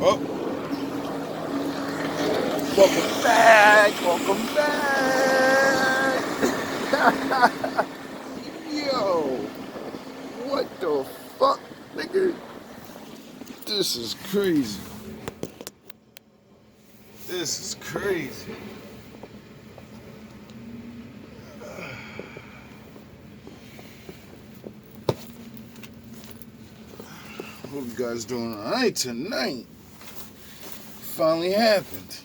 Oh, welcome back. Welcome back. Yo, what the fuck, nigga? This is crazy. This is crazy. Hope you guys doing alright tonight. Finally happened.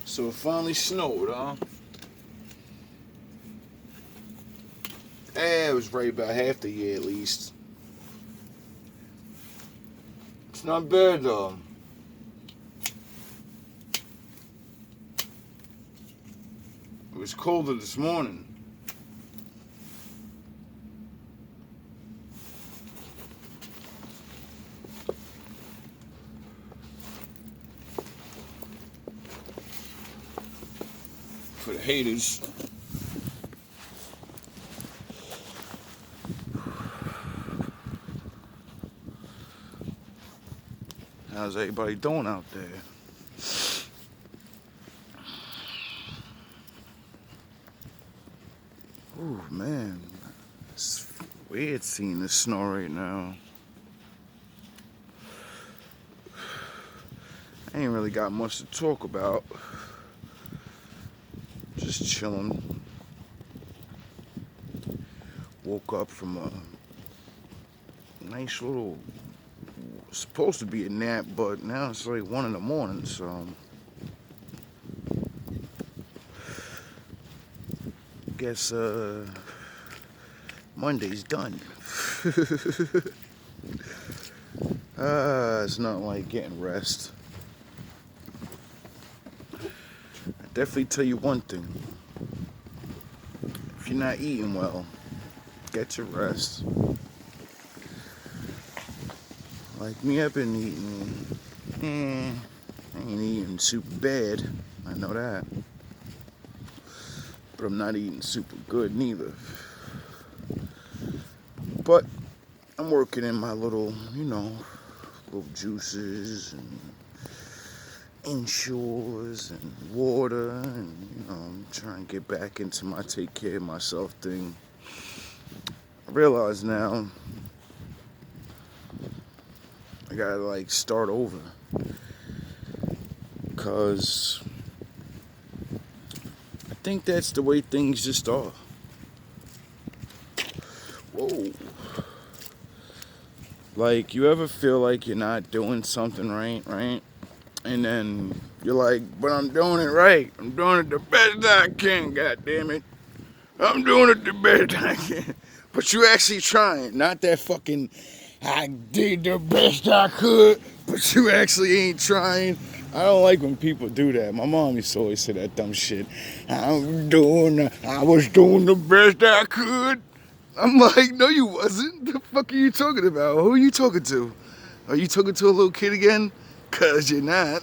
So it finally snowed, huh? It was right about half the year at least. It's not bad though. It was colder this morning. For the haters. How's everybody doing out there? Ooh, man. It's weird seeing the snow right now. I ain't really got much to talk about. Just chilling. Woke up from a nice little, supposed to be a nap, but now it's like 1 in the morning, so guess Monday's done. It's not like getting rest. I definitely tell you one thing. If you're not eating well, get your rest. Like me, I've been eating, I ain't eating super bad, I know that. But I'm not eating super good neither. But I'm working in my little, little juices and insures and water, and I'm trying to get back into my take care of myself thing. I realize now I gotta start over, because I think that's the way things just are. Whoa. Like, you ever feel like you're not doing something right? And then you're like, but I'm doing it right. I'm doing it the best I can, goddammit. I'm doing it the best I can. But you actually trying, not that fucking, I did the best I could, but you actually ain't trying. I don't like when people do that. My mom used to always say that dumb shit. I was doing the best I could. I'm like, no, you wasn't. The fuck are you talking about? Who are you talking to? Are you talking to a little kid again? Cause you're not.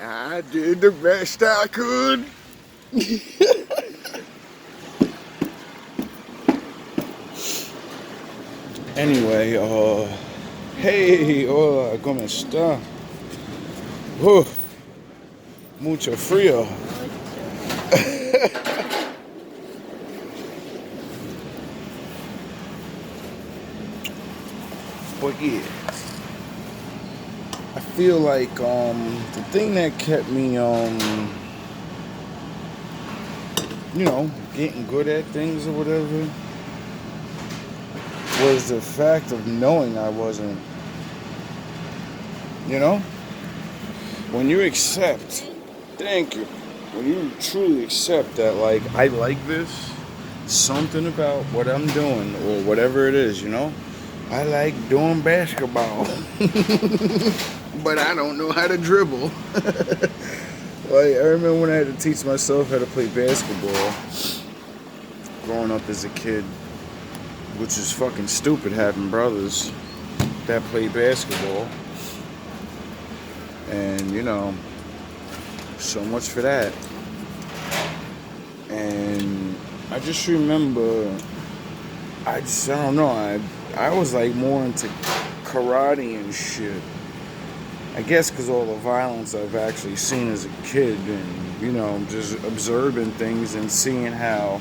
I did the best I could. Anyway, hey, hola, ¿cómo está? Mucho frío. But yeah, I feel like the thing that kept me getting good at things or whatever was the fact of knowing I wasn't, when you accept, thank you, when you truly accept that, like, I like this, something about what I'm doing or whatever it is, I like doing basketball, but I don't know how to dribble. Like, I remember when I had to teach myself how to play basketball growing up as a kid, which is fucking stupid having brothers that play basketball. And, so much for that. And I just remember, I don't know, I was like more into karate and shit. I guess because all the violence I've actually seen as a kid, and just observing things and seeing how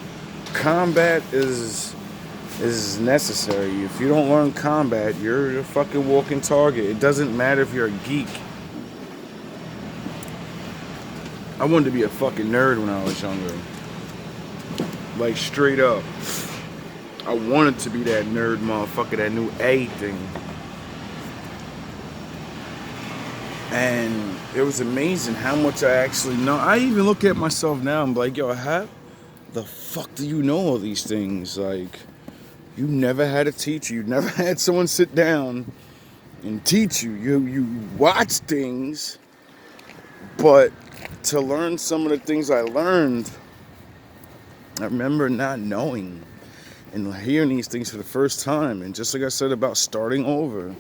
combat is necessary. If you don't learn combat, you're a fucking walking target. It doesn't matter if you're a geek. I wanted to be a fucking nerd when I was younger. Like, straight up. I wanted to be that nerd motherfucker that knew everything. And it was amazing how much I actually know. I even look at myself now and I'm like, yo, how the fuck do you know all these things? Like, you never had a teacher. You never had someone sit down and teach you. You watch things, but to learn some of the things I learned, I remember not knowing and hearing these things for the first time. And just like I said about starting over,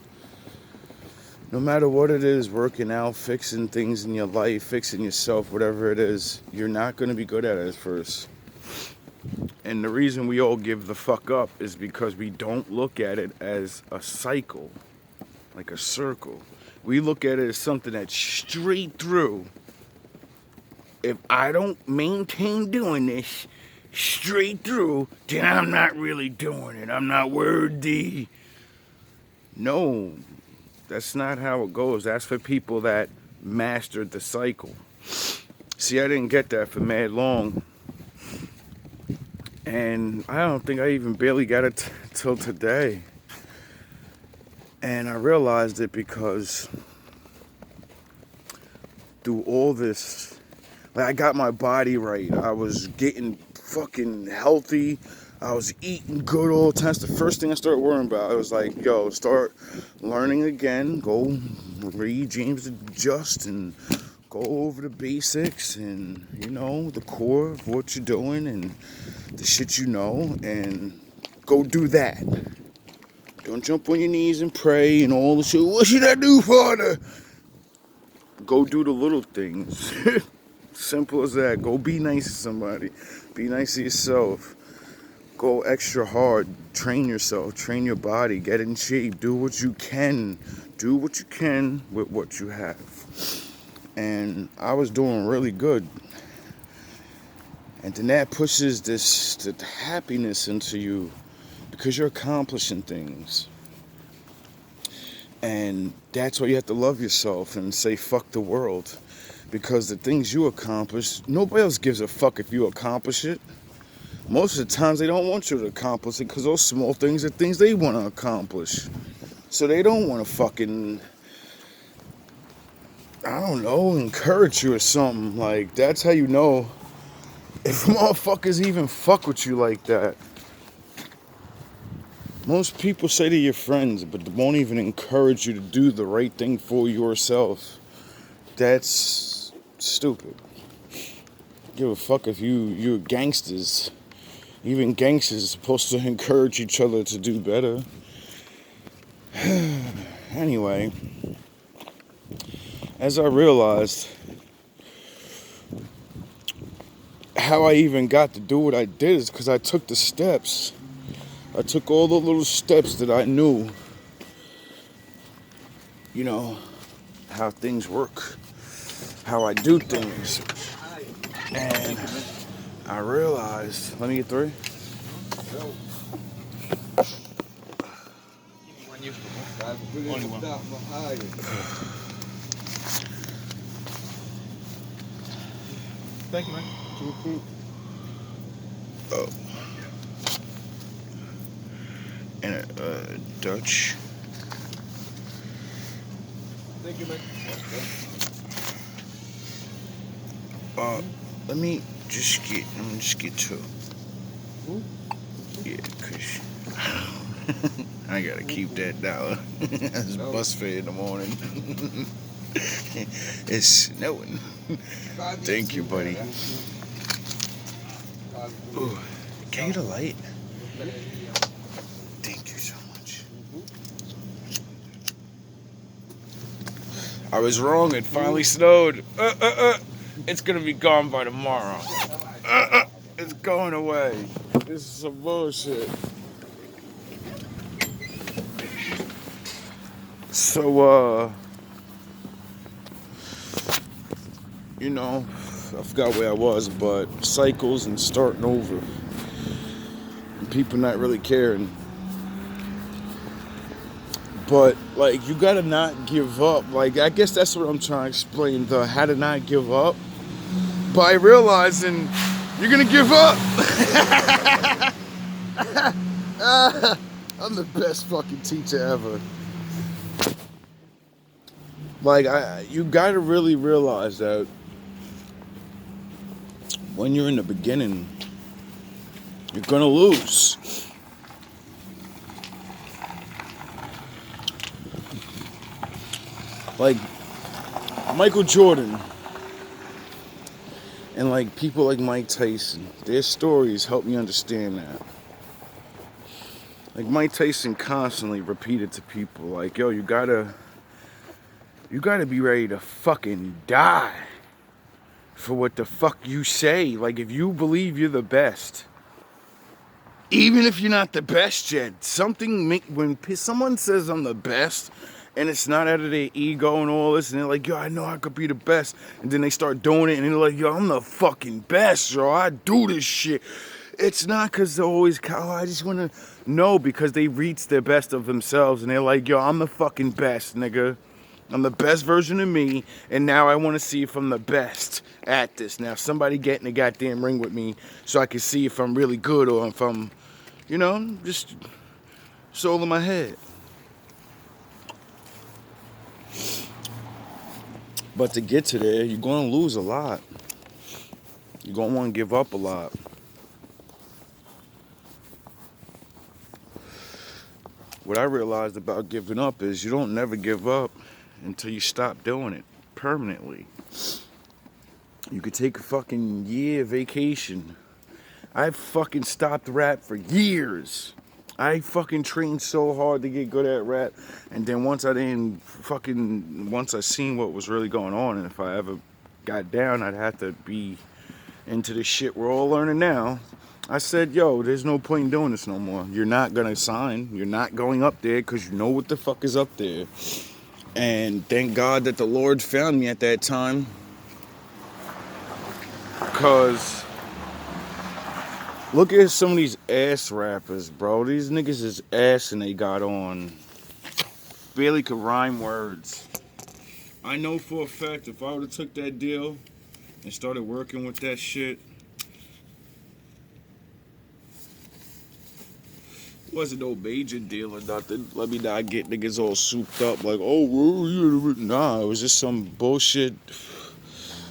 no matter what it is, working out, fixing things in your life, fixing yourself, whatever it is, you're not going to be good at it at first. And the reason we all give the fuck up is because we don't look at it as a cycle, like a circle. We look at it as something that's straight through. If I don't maintain doing this straight through, then I'm not really doing it. I'm not worthy. No, that's not how it goes. That's for people that mastered the cycle. See, I didn't get that for mad long. And I don't think I even barely got it till today. And I realized it because through all this, like, I got my body right. I was getting fucking healthy. I was eating good all the time. That's the first thing I started worrying about. I was like, yo, start learning again. Go read James the Just and go over the basics and, the core of what you're doing and the shit you know, and go do that. Don't jump on your knees and pray and all the shit. What should I do, Father? Go do the little things. Simple as that. Go be nice to somebody. Be nice to yourself. Go extra hard. Train yourself. Train your body. Get in shape. Do what you can. Do what you can with what you have. And I was doing really good. And then that pushes the happiness into you because you're accomplishing things. And that's why you have to love yourself and say fuck the world. Because the things you accomplish, nobody else gives a fuck if you accomplish it. Most of the times they don't want you to accomplish it because those small things are things they want to accomplish. So they don't want to fucking, I don't know, encourage you or something. Like, that's how you know if motherfuckers even fuck with you like that. Most people say to your friends, but they won't even encourage you to do the right thing for yourself. That's stupid. Give a fuck if you're gangsters. Even gangsters are supposed to encourage each other to do better. Anyway, as I realized how I even got to do what I did is because I took the steps. I took all the little steps that I knew, how things work, how I do things. And I realized, let me get 3. Only one. Thank you, man. Oh. And a Dutch. Thank you, man. Let me just get 2. Yeah, cause I gotta keep that $1. It's bus fare in the morning. It's snowing. Thank you, buddy. Ooh, can you get a light? Thank you so much. I was wrong. It finally snowed. It's gonna be gone by tomorrow. It's going away. This is some bullshit. So, you know, I forgot where I was, but cycles and starting over. And people not really caring. But, like, you gotta not give up. Like, I guess that's what I'm trying to explain, the how to not give up. By realizing you're gonna give up. I'm the best fucking teacher ever. Like, you gotta really realize that when you're in the beginning, you're gonna lose. Like, Michael Jordan and like people like Mike Tyson, their stories help me understand that. Like Mike Tyson constantly repeated to people like, yo, you gotta be ready to fucking die for what the fuck you say. Like, if you believe you're the best, even if you're not the best yet, when someone says I'm the best, and it's not out of their ego and all this, and they're like, yo, I know I could be the best, and then they start doing it, and they're like, yo, I'm the fucking best, yo, I do this shit. It's not because they're always, oh, I just want to know, because they reach their best of themselves, and they're like, yo, I'm the fucking best, nigga. I'm the best version of me, and now I want to see if I'm the best at this. Now, somebody get in the goddamn ring with me so I can see if I'm really good or if I'm, just soul in my head. But to get to there, you're going to lose a lot. You're going to want to give up a lot. What I realized about giving up is you don't never give up until you stop doing it permanently. You could take a fucking year vacation. I've fucking stopped rap for years. I fucking trained so hard to get good at rap, and then once I seen what was really going on, and if I ever got down, I'd have to be into the shit we're all learning now. I said, yo, there's no point in doing this no more. You're not gonna sign. You're not going up there because you know what the fuck is up there. And thank God that the Lord found me at that time, because look at some of these ass rappers, bro. These niggas is ass and they got on. Barely could rhyme words. I know for a fact if I would have took that deal and started working with that shit, it wasn't no major deal or nothing. Let me not get niggas all souped up like, oh, nah, it was just some bullshit.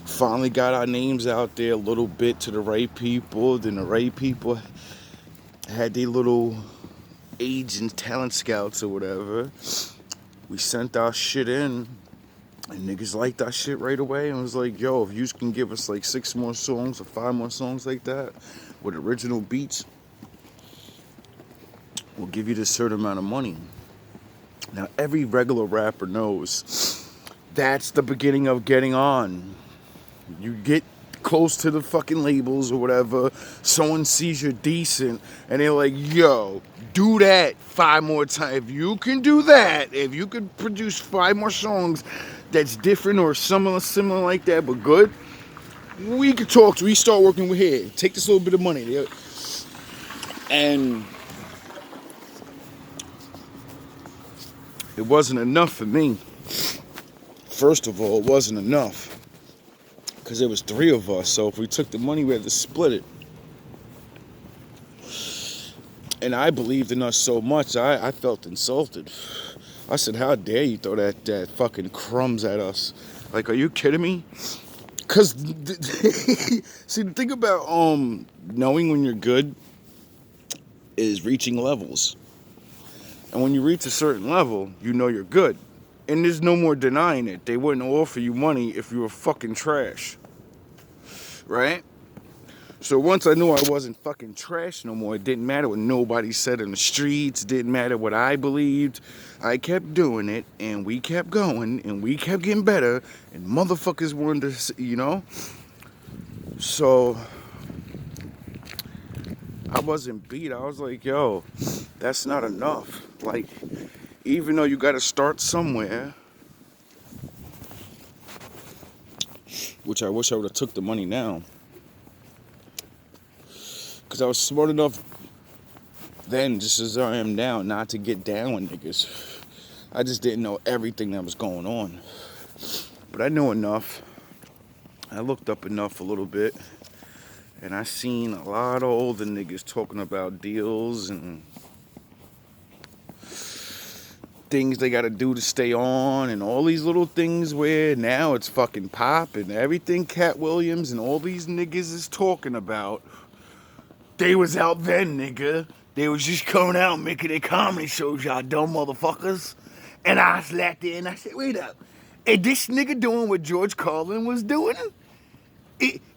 Finally got our names out there a little bit to the right people. Then the right people had their little agent talent scouts or whatever. We sent our shit in, and niggas liked our shit right away and was like, yo, if you can give us like 6 more songs or 5 more songs like that with original beats, we'll give you this certain amount of money. Now, every regular rapper knows that's the beginning of getting on. You get close to the fucking labels or whatever, someone sees you're decent, and they're like, yo, do that 5 more times. If you can do that, if you could produce 5 more songs that's different or similar like that, but good, we could talk to, we start working with here. Take this little bit of money. And it wasn't enough for me. First of all, it wasn't enough, because there was 3 of us, so if we took the money, we had to split it. And I believed in us so much, I felt insulted. I said, how dare you throw that fucking crumbs at us? Like, are you kidding me? Because, see, the thing about knowing when you're good is reaching levels. And when you reach a certain level, you know you're good. And there's no more denying it. They wouldn't offer you money if you were fucking trash. Right? So once I knew I wasn't fucking trash no more, it didn't matter what nobody said in the streets. It didn't matter what I believed. I kept doing it, and we kept going, and we kept getting better, and motherfuckers wanted to, So I wasn't beat. I was like, yo, that's not enough. Like, even though you gotta start somewhere, which I wish I would have took the money now, because I was smart enough then, just as I am now, not to get down with niggas. I just didn't know everything that was going on. But I knew enough. I looked up enough a little bit. And I seen a lot of older niggas talking about deals and things they gotta do to stay on and all these little things where now it's fucking pop and everything Cat Williams and all these niggas is talking about. They was out then, nigga. They was just coming out making their comedy shows, y'all dumb motherfuckers. And I sat there and I said, wait up. Is this nigga doing what George Carlin was doing?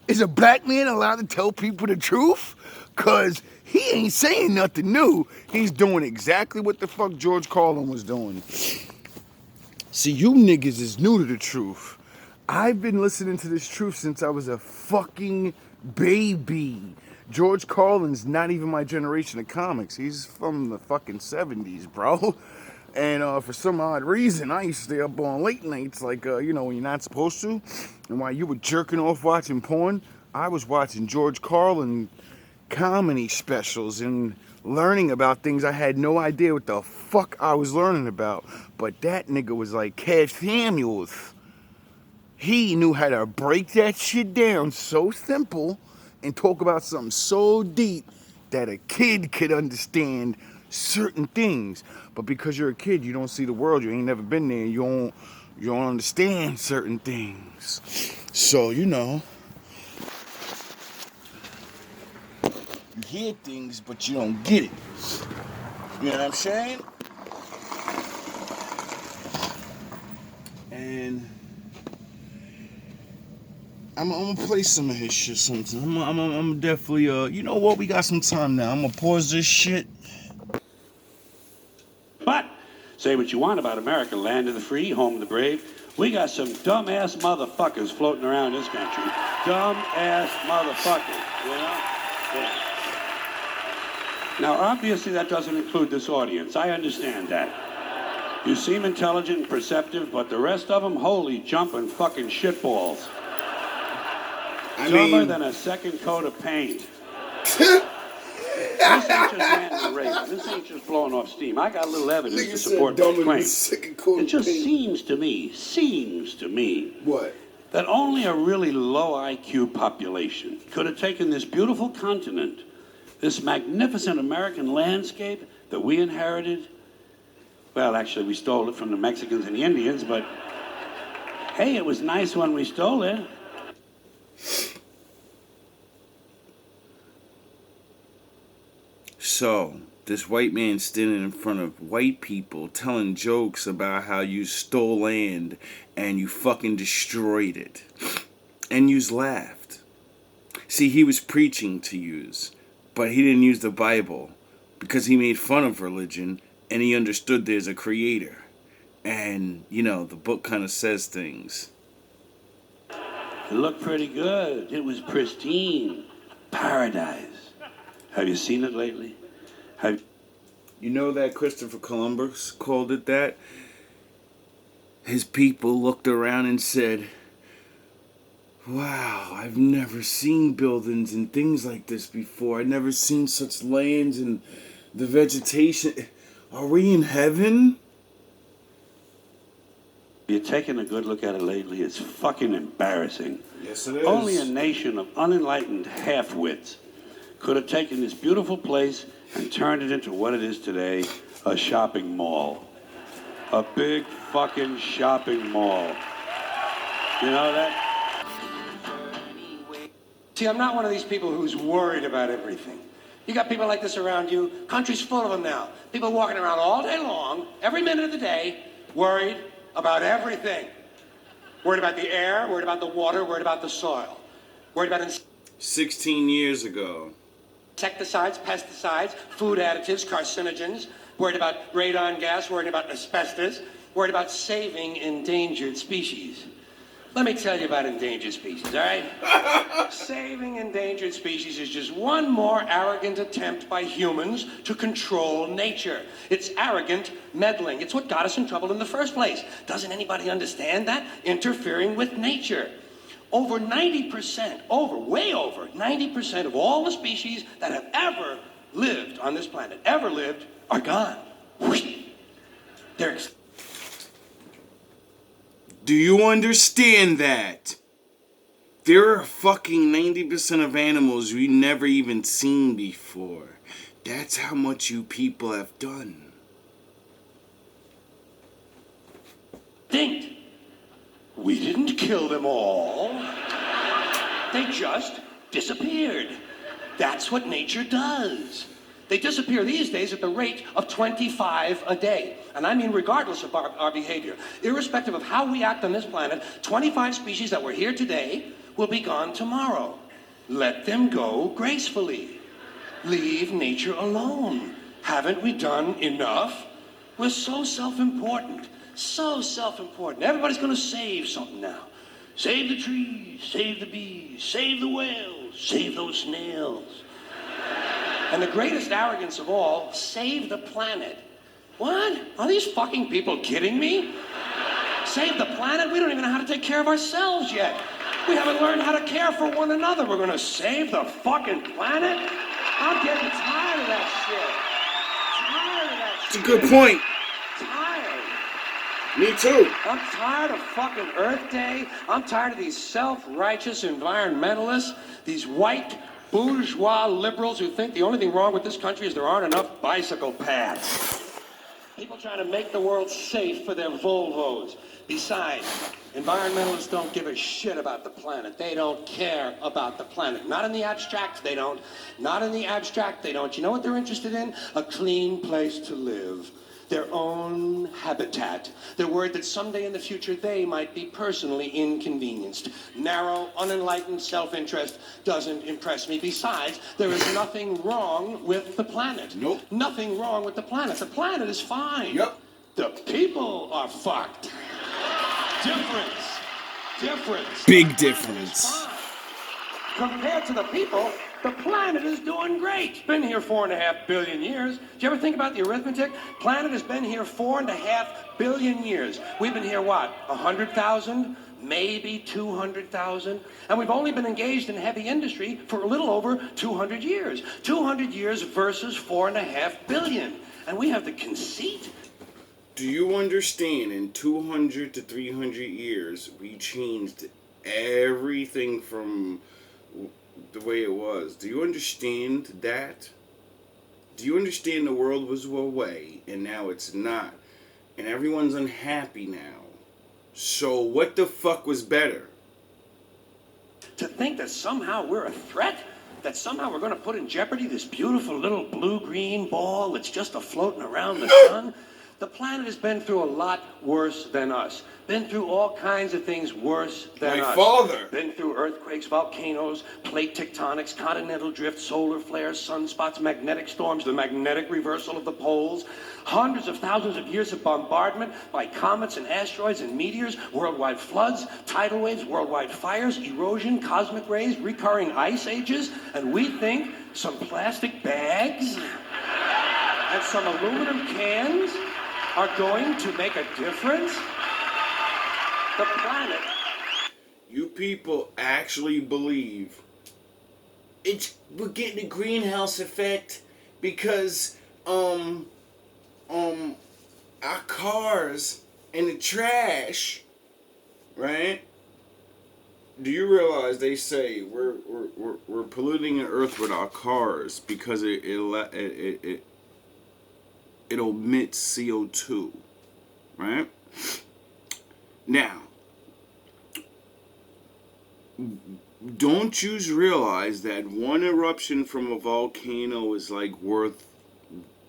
Is a black man allowed to tell people the truth? Cause he ain't saying nothing new. He's doing exactly what the fuck George Carlin was doing. See, you niggas is new to the truth. I've been listening to this truth since I was a fucking baby. George Carlin's not even my generation of comics. He's from the fucking 70s, bro. And for some odd reason, I used to stay up on late nights, like, you know, when you're not supposed to. And while you were jerking off watching porn, I was watching George Carlin comedy specials and learning about things I had no idea what the fuck I was learning about. But that nigga was like Cat Samuels. He knew how to break that shit down so simple and talk about something so deep that a kid could understand certain things. But because you're a kid, you don't see the world, you ain't never been there, you don't understand certain things. So, you know, you hear things, but you don't get it. You know what I'm saying? And I'm gonna play some of his shit sometime. I'm definitely, you know what? We got some time now. I'm gonna pause this shit. But say what you want about America, land of the free, home of the brave. We got some dumbass motherfuckers floating around this country. Dumbass motherfuckers, you know? Yeah. Now, obviously, that doesn't include this audience. I understand that. You seem intelligent and perceptive, but the rest of them, holy jumping fucking shitballs. Dumber than a second coat of paint. This ain't just ranting and raving. This ain't just blowing off steam. I got a little evidence to support my claim. It just seems to me, What? That only a really low IQ population could have taken this beautiful continent, this magnificent American landscape that we inherited. Well, actually, we stole it from the Mexicans and the Indians, but hey, it was nice when we stole it. So, this white man standing in front of white people telling jokes about how you stole land and you fucking destroyed it. And yous laughed. See, he was preaching to yous, but he didn't use the Bible because he made fun of religion and he understood there's a creator. And, you know, the book kind of says things. It looked pretty good. It was pristine. Paradise. Have you seen it lately? You know that Christopher Columbus called it that? His people looked around and said, wow, I've never seen buildings and things like this before. I've never seen such lands and the vegetation. Are we in heaven? You're taking a good look at it lately. It's fucking embarrassing. Yes, it is. Only a nation of unenlightened half-wits could have taken this beautiful place and turned it into what it is today, a shopping mall. A big fucking shopping mall. You know that? See, I'm not one of these people who's worried about everything. You got people like this around you. Country's full of them now. People walking around all day long, every minute of the day, worried about everything. Worried about the air, worried about the water, worried about the soil. Worried about 16 years ago. insecticides, pesticides, food additives, carcinogens. Worried about radon gas, worried about asbestos. Worried about saving endangered species. Let me tell you about endangered species, all right? Saving endangered species is just one more arrogant attempt by humans to control nature. It's arrogant meddling. It's what got us in trouble in the first place. Doesn't anybody understand that? Interfering with nature. Over 90%, way over 90% of all the species that have ever lived on this planet, are gone. They're Do you understand that? There are fucking 90% of animals we never even seen before. That's how much you people have done. extinct. We didn't kill them all. They just disappeared. That's what nature does. They disappear these days at the rate of 25 a day. And I mean regardless of our behavior. Irrespective of how we act on this planet, 25 species that were here today will be gone tomorrow. Let them go gracefully. Leave nature alone. Haven't we done enough? We're so self-important. So self-important. Everybody's going to save something now. Save the trees, save the bees, save the whales, save those snails. And the greatest arrogance of all, save the planet. What? Are these fucking people kidding me? Save the planet? We don't even know how to take care of ourselves yet. We haven't learned how to care for one another. We're gonna save the fucking planet? I'm getting tired of that shit. It's a good point. Tired. Me too. I'm tired of fucking Earth Day. I'm tired of these self-righteous environmentalists, these white bourgeois liberals who think the only thing wrong with this country is there aren't enough bicycle paths. People trying to make the world safe for their Volvos. Besides, environmentalists don't give a shit about the planet. They don't care about the planet. Not in the abstract, they don't. Not in the abstract, they don't. You know what they're interested in? A clean place to live. Their own habitat. They're worried that someday in the future they might be personally inconvenienced. Narrow, unenlightened self-interest doesn't impress me. Besides, there is nothing wrong with the planet. Nope. Nothing wrong with the planet. The planet is fine. Yep. The people are fucked. Difference. Big difference. Compared to the people, the planet is doing great. It's been here 4.5 billion years. Did you ever think about the arithmetic? Planet has been here 4.5 billion years. We've been here, what, 100,000? Maybe 200,000? And we've only been engaged in heavy industry for a little over 200 years. 200 years versus 4.5 billion. And we have the conceit. Do you understand in 200 to 300 years, we changed everything from the way it was? Do you understand that? Do you understand the world was one way and now it's not? And everyone's unhappy now. So what the fuck was better? To think that somehow we're a threat? That somehow we're going to put in jeopardy this beautiful little blue-green ball that's just a-floating around the sun? The planet has been through a lot worse than us. Been through all kinds of things worse than us. My father. Been through earthquakes, volcanoes, plate tectonics, continental drift, solar flares, sunspots, magnetic storms, the magnetic reversal of the poles, hundreds of thousands of years of bombardment by comets and asteroids and meteors, worldwide floods, tidal waves, worldwide fires, erosion, cosmic rays, recurring ice ages, and we think some plastic bags and some aluminum cans are going to make a difference? The planet. You people actually believe we're getting a greenhouse effect because our cars and the trash, right? Do you realize they say we're polluting the earth with our cars because it emits CO2, right? Now, don't you realize that one eruption from a volcano is like worth,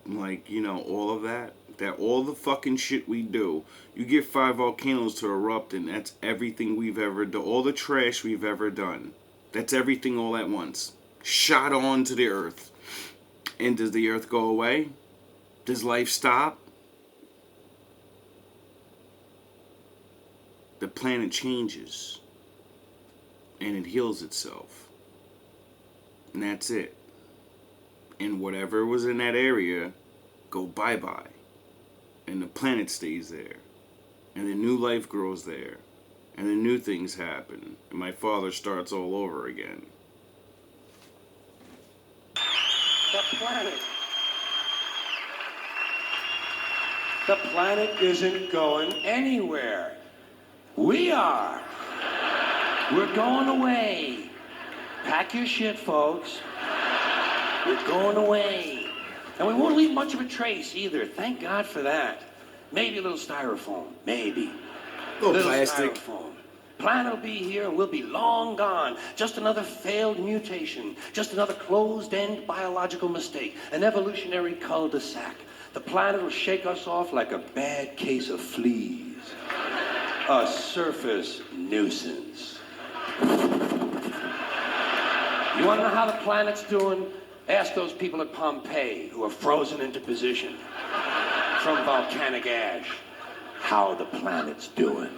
like, you know, all of that? That all the fucking shit we do, you get 5 volcanoes to erupt and that's everything we've ever done, all the trash we've ever done. That's everything all at once. Shot onto the earth. And does the earth go away? Does life stop? the planet changes and it heals itself. And that's it. And whatever was in that area go bye-bye. And the planet stays there. And the new life grows there. And the new things happen. And my father starts all over again. The planet. The planet isn't going anywhere. We are. We're going away. Pack your shit, folks. We're going away. And we won't leave much of a trace either. Thank God for that. Maybe a little styrofoam. Maybe. Little plastic. Styrofoam. Planet will be here and we'll be long gone. Just another failed mutation. Just another closed-end biological mistake. An evolutionary cul-de-sac. The planet will shake us off like a bad case of fleas. A surface nuisance. You want to know how the planet's doing? Ask those people at Pompeii who are frozen into position from volcanic ash how the planet's doing.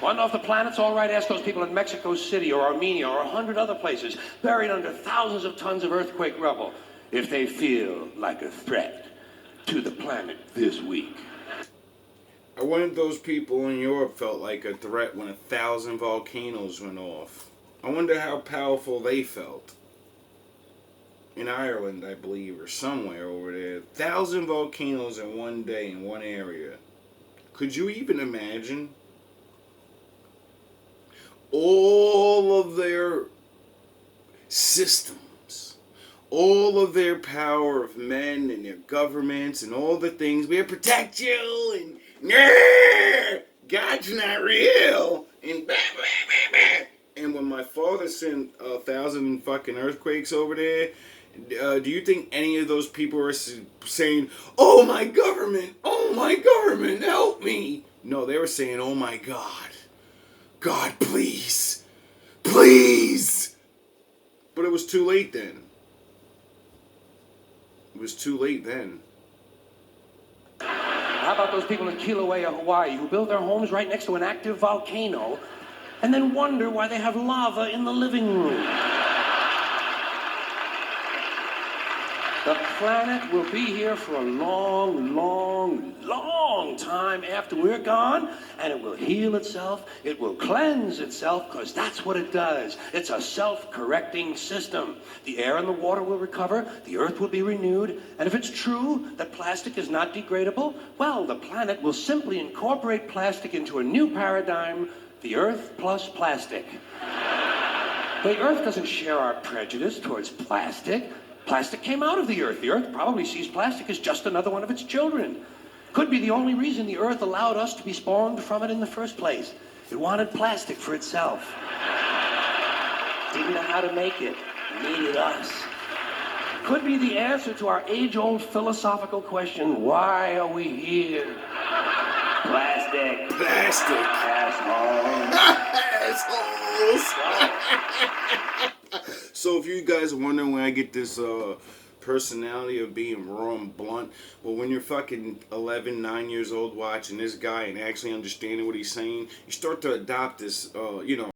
Want to know if the planet's all right? Ask those people in Mexico City or Armenia or 100 other places buried under thousands of tons of earthquake rubble if they feel like a threat to the planet this week. I wonder if those people in Europe felt like a threat when 1,000 volcanoes went off. I wonder how powerful they felt. In Ireland, I believe, or somewhere over there. 1,000 volcanoes in one day in one area. Could you even imagine? All of their systems, all of their power of men and their governments and all the things, we'll protect you, and God's not real, and blah, blah, blah, blah. And when my father sent 1,000 fucking earthquakes over there, do you think any of those people are saying, oh my government, help me? No, they were saying, oh my God, please. But it was too late then. How about those people in Kilauea, Hawaii, who build their homes right next to an active volcano and then wonder why they have lava in the living room? The planet will be here for a long, long, long time after we're gone, and it will heal itself, it will cleanse itself, because that's what it does. It's a self-correcting system. The air and the water will recover, the earth will be renewed, and if it's true that plastic is not degradable, well, the planet will simply incorporate plastic into a new paradigm, the earth plus plastic. The earth doesn't share our prejudice towards plastic. Plastic came out of the earth. The earth probably sees plastic as just another one of its children. Could be the only reason the earth allowed us to be spawned from it in the first place. It wanted plastic for itself. Didn't know how to make it. Needed us. Could be the answer to our age-old philosophical question, why are we here? Plastic. Assholes. So if you guys are wondering where I get this personality of being raw and blunt, well, when you're fucking 11, 9 years old watching this guy and actually understanding what he's saying, you start to adopt this,